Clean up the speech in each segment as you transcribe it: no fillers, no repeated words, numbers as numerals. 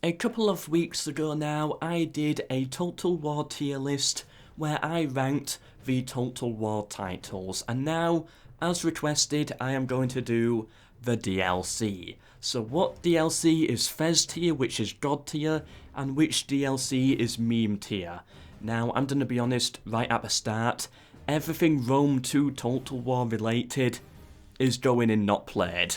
A couple of weeks ago now, I did a Total War tier list where I ranked the Total War titles, and now, as requested, I am going to do the DLC. So what DLC is Fez tier, which is God tier, and which DLC is Meme tier? Now, I'm going to be honest, right at the start, everything Rome 2 Total War related is going in not played.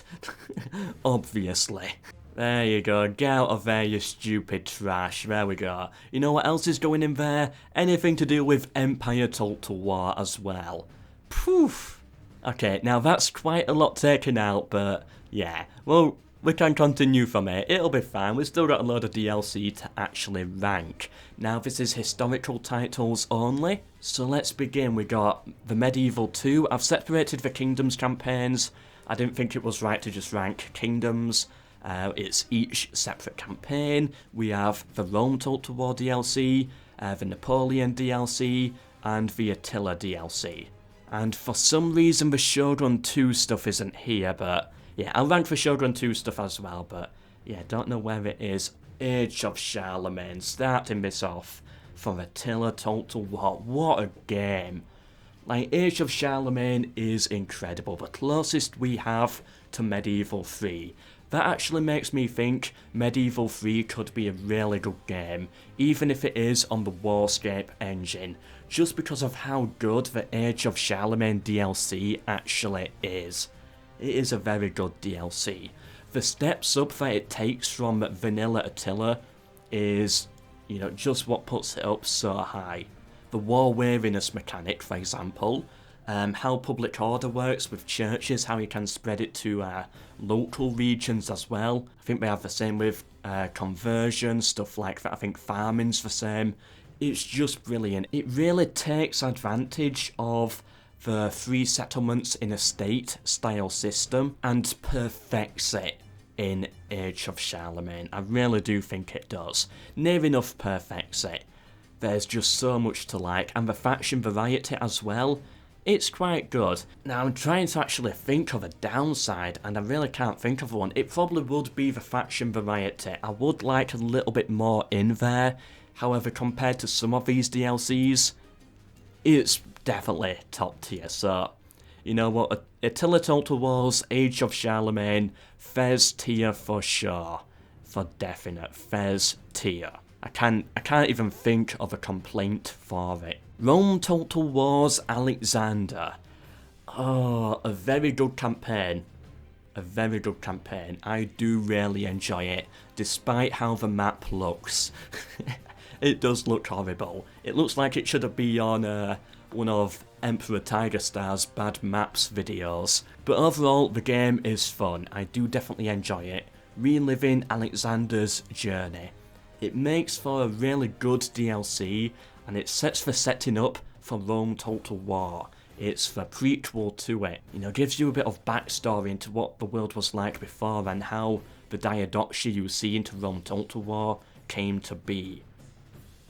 Obviously. There you go, get out of there, you stupid trash. There we go. You know what else is going in there? Anything to do with Empire Total War as well. Poof. Okay, now that's quite a lot taken out, but yeah. Well, we can continue from it. It'll be fine. We've still got a load of DLC to actually rank. Now, this is historical titles only. So let's begin. We got the Medieval 2. I've separated the Kingdoms campaigns. I didn't think it was right to just rank Kingdoms. It's each separate campaign. We have the Rome Total War DLC, the Napoleon DLC, and the Attila DLC. And for some reason the Shogun 2 stuff isn't here, but yeah, I'll rank the Shogun 2 stuff as well, but yeah, don't know where it is. Age of Charlemagne, starting this off for Attila Total War. What a game. Like, Age of Charlemagne is incredible, the closest we have to Medieval 3. That actually makes me think Medieval 3 could be a really good game, even if it is on the Warscape engine, just because of how good the Age of Charlemagne DLC actually is. It is a very good DLC. The steps up that it takes from vanilla Attila is, you know, just what puts it up so high. The war weariness mechanic, for example, how public order works with churches, how you can spread it to local regions as well. I think they have the same with conversion, stuff like that. I think farming's the same. It's just brilliant. It really takes advantage of the 3 settlements in a state style system and perfects it in Age of Charlemagne. I really do think it does. Near enough perfects it. There's just so much to like, and the faction variety as well. It's quite good. Now, I'm trying to actually think of a downside, and I really can't think of one. It probably would be the faction variety. I would like a little bit more in there. However, compared to some of these DLCs, it's definitely top tier. So, you know what? Attila Total Wars, Age of Charlemagne, Fez tier for sure. For definite, Fez tier. I can't even think of a complaint for it. Rome Total Wars Alexander. Oh, a very good campaign. A very good campaign. I do really enjoy it, despite how the map looks. It does look horrible. It looks like it should have been on one of Emperor Tiger Star's bad maps videos. But overall, the game is fun. I do definitely enjoy it. Reliving Alexander's journey. It makes for a really good DLC, and it sets the setting up for Rome Total War. It's the prequel to it. You know, gives you a bit of backstory into what the world was like before and how the Diadochi you see into Rome Total War came to be.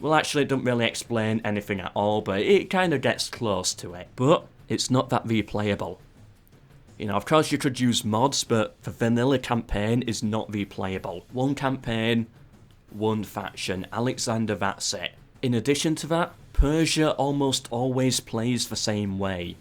Well, actually, it doesn't really explain anything at all, but it kind of gets close to it. But it's not that replayable. You know, of course you could use mods, but the vanilla campaign is not replayable. One campaign, one faction. Alexander, that's it. In addition to that, Persia almost always plays the same way,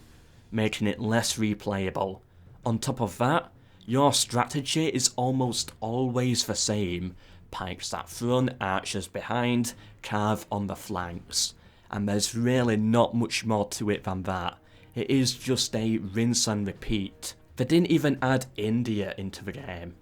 making it less replayable. On top of that, your strategy is almost always the same. Pikes at front, archers behind, carve on the flanks. And there's really not much more to it than that. It is just a rinse and repeat. They didn't even add India into the game.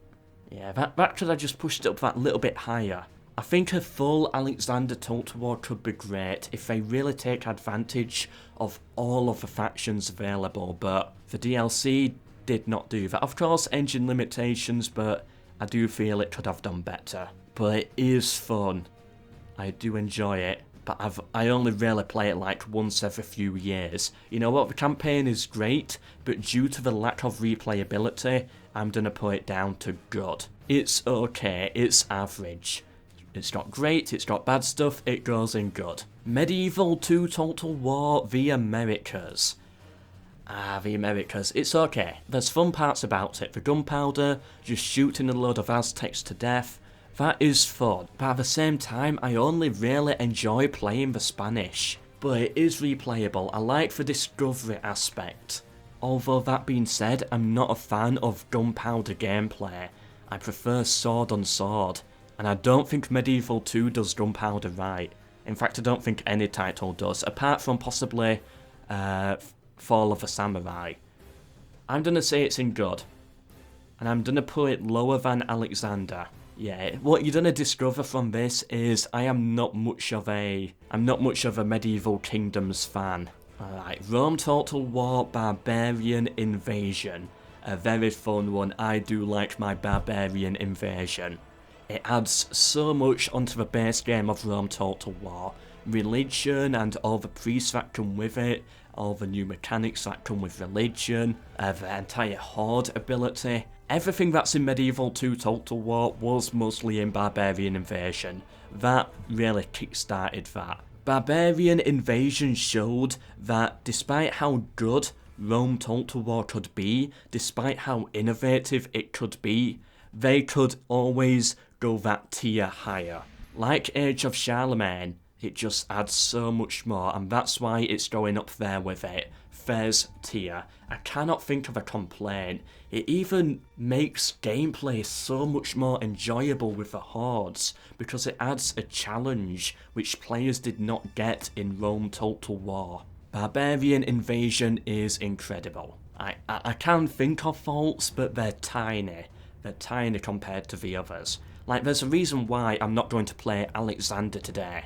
Yeah, that could have just pushed it up that little bit higher. I think a full Alexander Total War could be great if they really take advantage of all of the factions available, but the DLC did not do that. Of course, engine limitations, but I do feel it could have done better. But it is fun. I do enjoy it, but I only really play it like once every few years. You know what, the campaign is great, but due to the lack of replayability, I'm gonna put it down to good. It's okay, it's average. It's not great, it's got bad stuff, it goes in good. Medieval 2 Total War, The Americas. The Americas, it's okay. There's fun parts about it. The gunpowder, just shooting a load of Aztecs to death, That is fun, but at the same time, I only really enjoy playing the Spanish. But it is replayable. I like the discovery aspect. Although that being said, I'm not a fan of gunpowder gameplay. I prefer sword on sword. And I don't think Medieval 2 does gunpowder right. In fact, I don't think any title does, apart from possibly Fall of the Samurai. I'm gonna say it's in good. And I'm gonna put it lower than Alexander. Yeah, what you're gonna discover from this is I'm not much of a Medieval Kingdoms fan. Alright, Rome Total War Barbarian Invasion. A very fun one. I do like my Barbarian Invasion. It adds so much onto the base game of Rome Total War. Religion and all the priests that come with it, all the new mechanics that come with religion, the entire horde ability. Everything that's in Medieval 2 Total War was mostly in Barbarian Invasion. That really kickstarted that. Barbarian Invasion showed that despite how good Rome Total War could be, despite how innovative it could be, they could always go that tier higher. Like Age of Charlemagne, it just adds so much more, and that's why it's going up there with it. Fez tier. I cannot think of a complaint. It even makes gameplay so much more enjoyable with the hordes, because it adds a challenge which players did not get in Rome Total War. Barbarian Invasion is incredible. I can think of faults, but they're tiny. They're tiny compared to the others. Like, there's a reason why I'm not going to play Alexander today.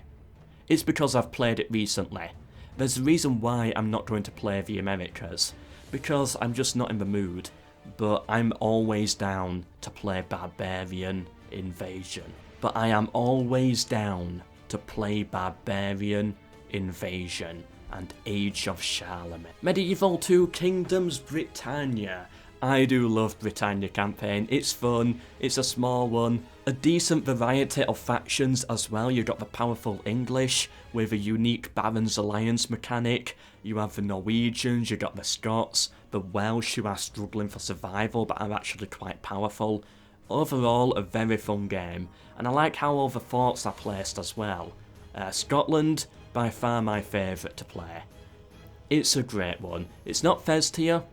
It's because I've played it recently. There's a reason why I'm not going to play the Americas. Because I'm just not in the mood. But I'm always down to play Barbarian Invasion. But I am always down to play Barbarian Invasion and Age of Charlemagne. Medieval 2 Kingdoms Britannia. I do love Britannia campaign. It's fun, it's a small one, a decent variety of factions as well. You got the powerful English with a unique Barons Alliance mechanic. You have the Norwegians, you got the Scots, the Welsh who are struggling for survival but are actually quite powerful. Overall, a very fun game, and I like how all the forts are placed as well. Scotland, by far my favourite to play. It's a great one. It's not Fez tier,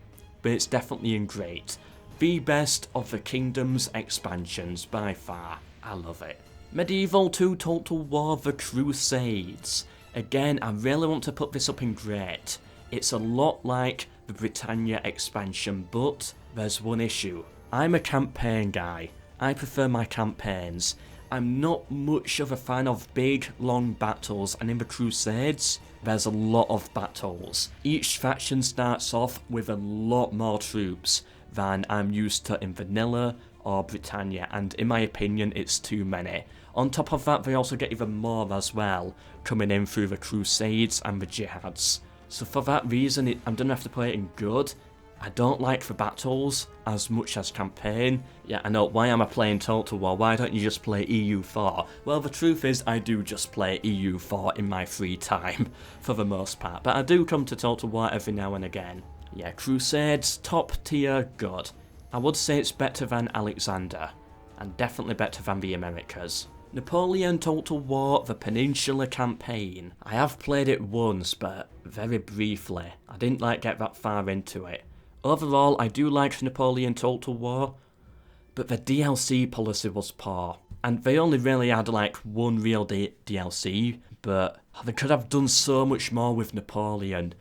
but it's definitely in great. The best of the Kingdoms expansions by far. I love it. Medieval 2 Total War The Crusades. Again, I really want to put this up in great. It's a lot like the Britannia expansion, but there's one issue. I'm a campaign guy. I prefer my campaigns. I'm not much of a fan of big, long battles, and in the Crusades, there's a lot of battles. Each faction starts off with a lot more troops than I'm used to in Vanilla or Britannia, and in my opinion, it's too many. On top of that, they also get even more as well, coming in through the Crusades and the Jihads. So for that reason, I'm gonna have to play it in good. I don't like the battles as much as campaign. Yeah, I know, why am I playing Total War? Why don't you just play EU4? Well, the truth is, I do just play EU4 in my free time, for the most part. But I do come to Total War every now and again. Yeah, Crusades, top tier, good. I would say it's better than Alexander, and definitely better than the Americas. Napoleon Total War, the Peninsula Campaign. I have played it once, but very briefly. I didn't get that far into it. Overall, I do like Napoleon Total War, but the DLC policy was poor. And they only really had one real DLC, but they could have done so much more with Napoleon.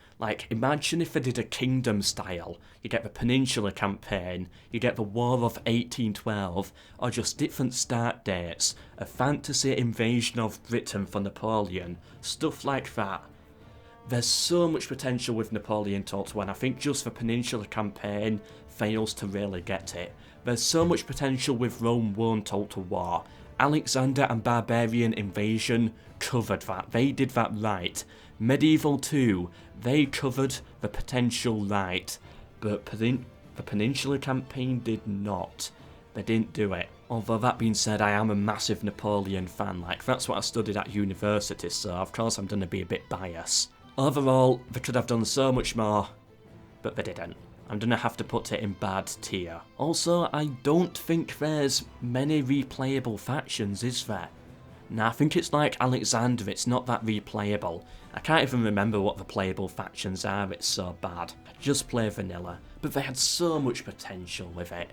Imagine if they did a kingdom style. You get the Peninsula Campaign, you get the War of 1812, or just different start dates, a fantasy invasion of Britain for Napoleon, stuff like that. There's so much potential with Napoleon Total War, and I think just the Peninsula Campaign fails to really get it. There's so much potential with Rome 1 Total War. Alexander and Barbarian Invasion covered that. They did that right. Medieval 2, they covered the potential right, but the Peninsula Campaign did not. They didn't do it. Although that being said, I am a massive Napoleon fan. That's what I studied at university, so of course I'm going to be a bit biased. Overall, they could have done so much more, but they didn't. I'm gonna have to put it in bad tier. Also, I don't think there's many replayable factions, is there? Nah, I think it's like Alexander, it's not that replayable. I can't even remember what the playable factions are, it's so bad. Just play vanilla. But they had so much potential with it.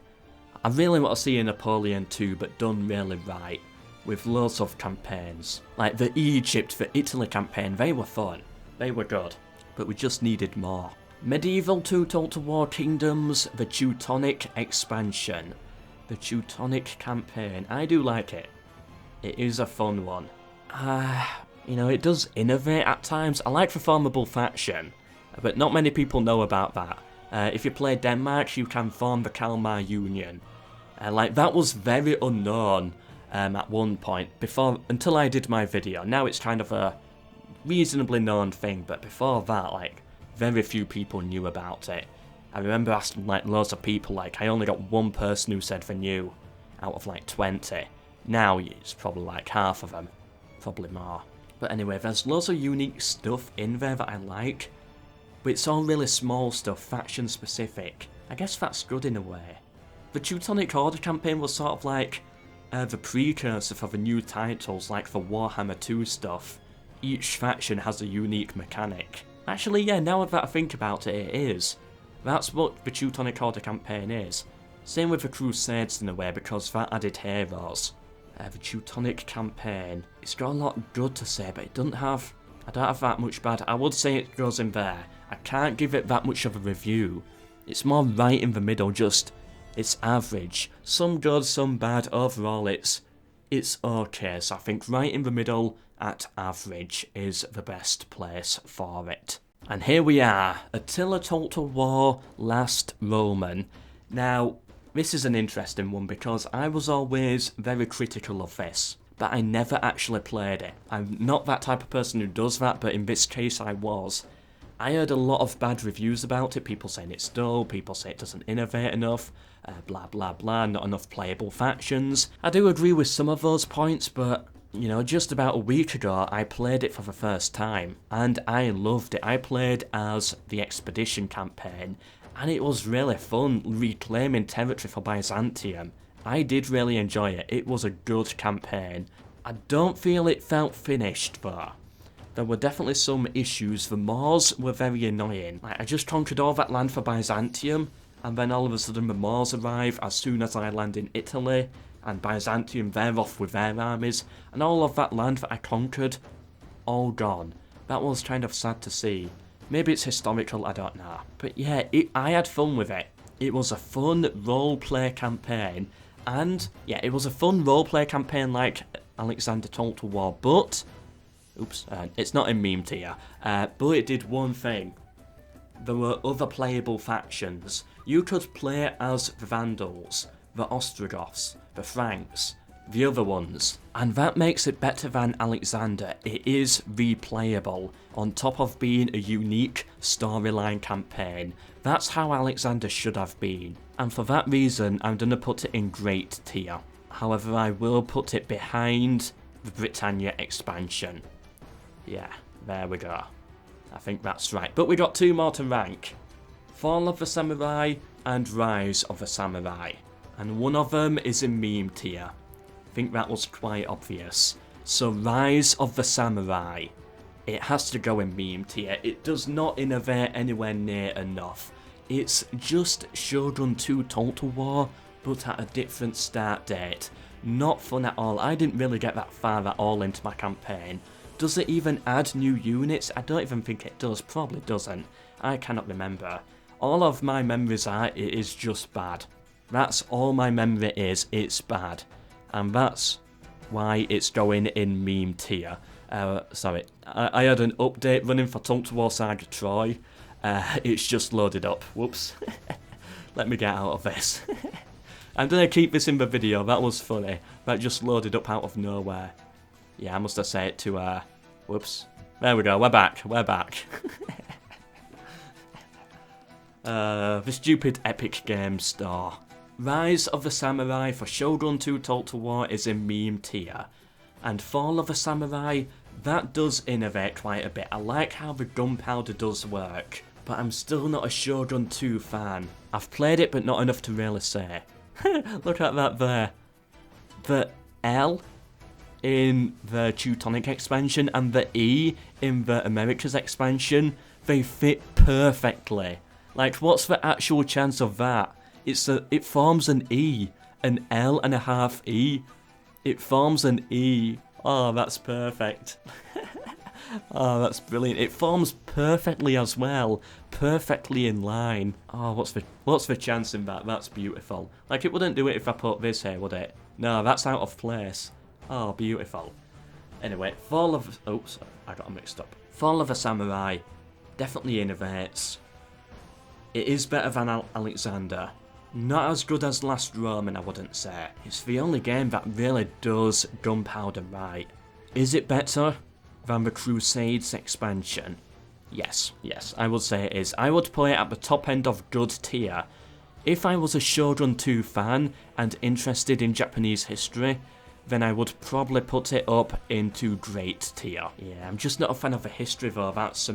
I really want to see a Napoleon 2, but done really right. With loads of campaigns. Like the Egypt, the Italy campaign, they were fun. They were good. But we just needed more. Medieval 2 Total War Kingdoms, the Teutonic expansion. The Teutonic campaign. I do like it. It is a fun one. You know, it does innovate at times. I like the formable faction, but not many people know about that. If you play Denmark, you can form the Kalmar Union. Like, that was very unknown at one point, until I did my video. Now it's kind of a reasonably known thing, but before that, like, very few people knew about it. I remember asking, like, loads of people, like, I only got one person who said they knew, out of, like, 20. Now it's probably like half of them, probably more. But anyway, there's loads of unique stuff in there that I like, but it's all really small stuff, faction specific. I guess that's good in a way. The Teutonic Order campaign was sort of like the precursor for the new titles, like the Warhammer 2 stuff. Each faction has a unique mechanic. Actually, yeah, now that I think about it, it is. That's what the Teutonic Order campaign is. Same with the Crusades in a way, because that added heroes. The Teutonic campaign. It's got a lot good to say, but I don't have that much bad. I would say it goes in there. I can't give it that much of a review. It's more right in the middle, just, it's average. Some good, some bad. Overall, it's okay. So I think right in the middle at average is the best place for it. And here we are, Attila Total War Last Roman. Now, this is an interesting one because I was always very critical of this, but I never actually played it. I'm not that type of person who does that, but in this case I was. I heard a lot of bad reviews about it, people saying it's dull, people say it doesn't innovate enough, blah blah blah, not enough playable factions. I do agree with some of those points, but you know, just about a week ago I played it for the first time, and I loved it. I played as the Expedition campaign, and it was really fun reclaiming territory for Byzantium. I did really enjoy it. It was a good campaign. I don't feel it felt finished though. There were definitely some issues. The Moors were very annoying. Like, I just conquered all that land for Byzantium, and then all of a sudden the Moors arrive as soon as I land in Italy, and Byzantium, they're off with their armies, and all of that land that I conquered, all gone. That was kind of sad to see. Maybe it's historical, I don't know. But yeah, I had fun with it. It was a fun roleplay campaign. And yeah, it was a fun roleplay campaign like Alexander Total War, but oops, it's not in meme tier. But it did one thing. There were other playable factions. You could play as the Vandals, the Ostrogoths, the Franks, the other ones, and that makes it better than Alexander. It is replayable, on top of being a unique storyline campaign. That's how Alexander should have been, and for that reason I'm gonna put it in great tier. However, I will put it behind the Britannia expansion. Yeah, there we go. I think that's right. But we got two more to rank. Fall of the Samurai and Rise of the Samurai. And one of them is in meme tier. I think that was quite obvious. So Rise of the Samurai. It has to go in meme tier. It does not innovate anywhere near enough. It's just Shogun 2 Total War, but at a different start date. Not fun at all. I didn't really get that far at all into my campaign. Does it even add new units? I don't even think it does. Probably doesn't. I cannot remember. All of my memories are, it is just bad. That's all my memory is, it's bad. And that's why it's going in meme tier. Sorry, I had an update running for Total War Saga Troy. It's just loaded up. Whoops. Let me get out of this. I'm gonna keep this in the video, that was funny. That just loaded up out of nowhere. Yeah, I must have said it to, whoops. There we go, we're back, we're back. The stupid Epic Games Store. Rise of the Samurai for Shogun 2 Total War is in meme tier. And Fall of the Samurai, that does innovate quite a bit. I like how the gunpowder does work. but I'm still not a Shogun 2 fan. I've played it, but not enough to really say. Look at that there. The L in the Teutonic expansion and the E in the Americas expansion, they fit perfectly. Like, what's the actual chance of that? It forms an E, an L and a half E. It forms an E. Oh, that's perfect. Oh, that's brilliant. It forms perfectly as well. Perfectly in line. Oh, what's the chance in that? That's beautiful. Like, it wouldn't do it if I put this here, would it? No, that's out of place. Oh, beautiful. Anyway, oops, I got mixed up. Fall of a Samurai definitely innovates. It is better than Alexander. Not as good as Last Roman, I wouldn't say. It's the only game that really does Gunpowder right. Is it better than the Crusades expansion? Yes, I would say it is. I would put it at the top end of good tier. If I was a Shogun 2 fan and interested in Japanese history, then I would probably put it up into great tier. Yeah, I'm just not a fan of the history though, that's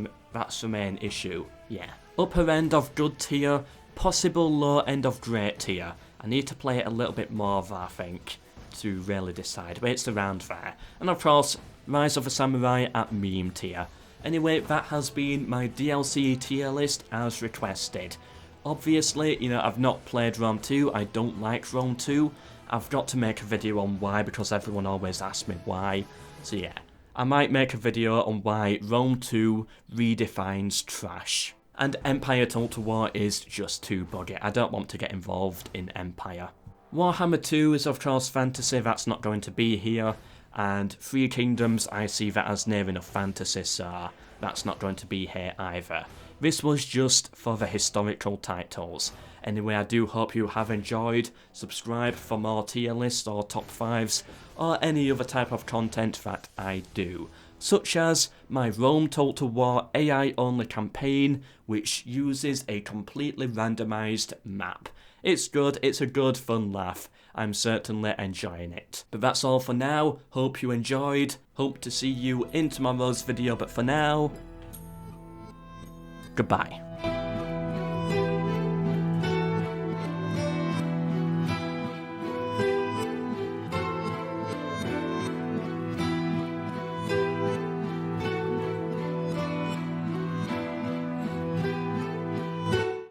the main issue. Yeah. Upper end of good tier, possible low end of great tier. I need to play it a little bit more though, I think, to really decide, but it's around there. And of course, Rise of the Samurai at meme tier. Anyway, that has been my DLC tier list as requested. Obviously, you know, I've not played Rome 2, I don't like Rome 2. I've got to make a video on why, because everyone always asks me why. So yeah, I might make a video on why Rome 2 redefines trash. And Empire Total War is just too buggy. I don't want to get involved in Empire. Warhammer 2 is of course fantasy, that's not going to be here. And Three Kingdoms, I see that as near enough fantasy, so that's not going to be here either. This was just for the historical titles. Anyway, I do hope you have enjoyed. Subscribe for more tier lists or top 5s, or any other type of content that I do. Such as my Rome Total War AI only campaign, which uses a completely randomised map. It's good, it's a good fun laugh. I'm certainly enjoying it. But that's all for now, hope you enjoyed, hope to see you in tomorrow's video, but for now, goodbye.